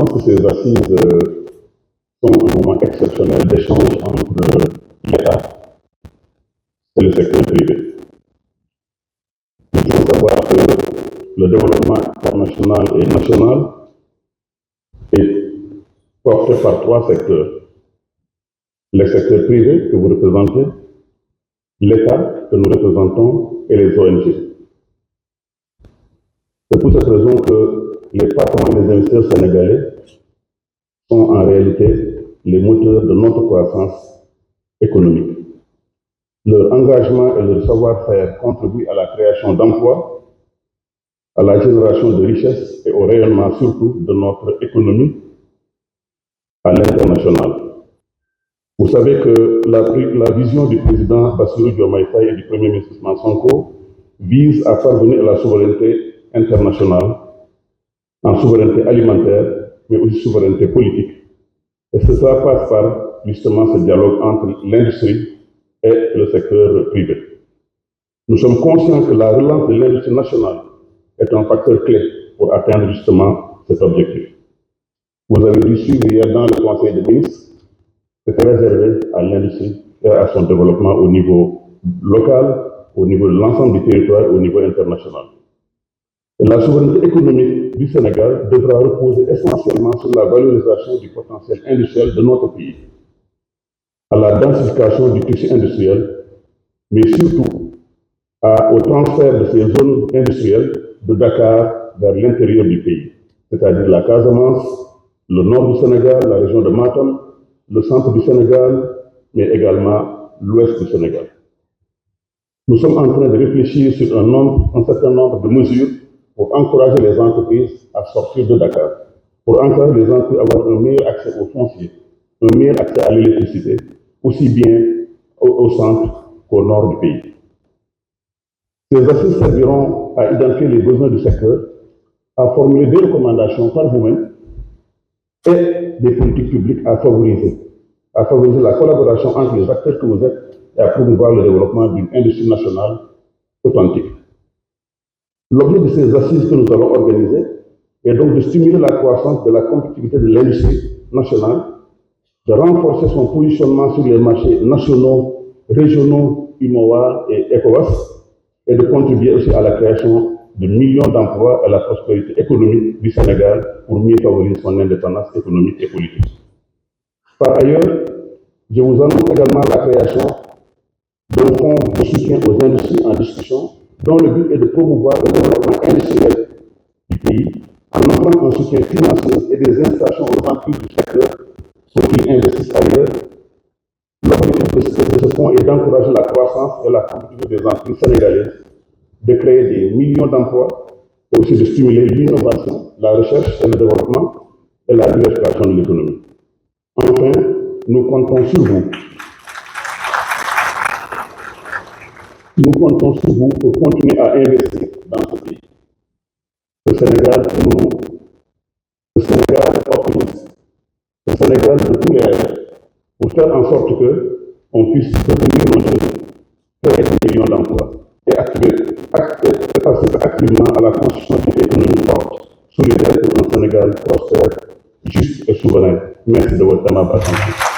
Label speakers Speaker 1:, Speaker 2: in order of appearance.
Speaker 1: pense que ces assises sont un moment exceptionnel d'échange entre l'État et le secteur privé. Il faut savoir que le développement international et national est porté par trois secteurs. Les secteurs privés que vous représentez, l'État que nous représentons et les ONG. C'est pour cette raison que les patrons et les investisseurs sénégalais sont en réalité les moteurs de notre croissance économique. Leur engagement et leur savoir-faire contribuent à la création d'emplois, à la génération de richesses et au rayonnement surtout de notre économie à l'international. Vous savez que la vision du président Bassirou Diomaye Faye et du premier ministre Ousmane Sonko vise à parvenir à la souveraineté internationale, en souveraineté alimentaire, mais aussi souveraineté politique. Et cela passe par justement ce dialogue entre l'industrie et le secteur privé. Nous sommes conscients que la relance de l'industrie nationale est un facteur clé pour atteindre justement cet objectif. Vous avez dû suivre hier dans le Conseil des ministres, c'est réservé à l'industrie et à son développement au niveau local, au niveau de l'ensemble du territoire et au niveau international. Et la souveraineté économique du Sénégal devra reposer essentiellement sur la valorisation du potentiel industriel de notre pays, à la densification du tissu industriel, mais surtout au transfert de ces zones industrielles de Dakar vers l'intérieur du pays, c'est-à-dire la Casamance, le nord du Sénégal, la région de Matam, le centre du Sénégal, mais également l'ouest du Sénégal. Nous sommes en train de réfléchir sur un certain nombre de mesures pour encourager les entreprises à sortir de Dakar, pour encourager les entreprises à avoir un meilleur accès au foncier, un meilleur accès à l'électricité, aussi bien au centre qu'au nord du pays. Ces assises serviront à identifier les besoins du secteur, à formuler des recommandations par vous-même et des politiques publiques à favoriser la collaboration entre les acteurs que vous êtes et à promouvoir le développement d'une industrie nationale authentique. L'objet de ces assises que nous allons organiser est donc de stimuler la croissance de la compétitivité de l'industrie nationale, de renforcer son positionnement sur les marchés nationaux, régionaux, UMOA et ECOWAS, et de contribuer aussi à la création de millions d'emplois et à la prospérité économique du Sénégal pour mieux favoriser son indépendance économique et politique. Par ailleurs, je vous annonce également la création d'un fonds de soutien aux industries en discussion, dont le but est de promouvoir le développement industriel du pays en offrant un soutien financier et des incitations aux entreprises du secteur pour qu'ils investissent ailleurs. L'objectif de ce fonds est d'encourager la croissance et la compétitivité des entreprises sénégalaises, de créer des millions d'emplois et aussi de stimuler l'innovation, la recherche et le développement et la diversification de l'économie. Enfin, nous comptons sur vous. Nous comptons sur vous pour continuer à investir dans ce pays. Le Sénégal nouveau, le Sénégal optimiste, le Sénégal de tous les rêves, pour faire en sorte qu'on puisse devenir créer des millions d'emplois et participer activement à la construction d'une économie forte, solidaire pour un Sénégal prospère, juste et souverain. Merci de votre attention.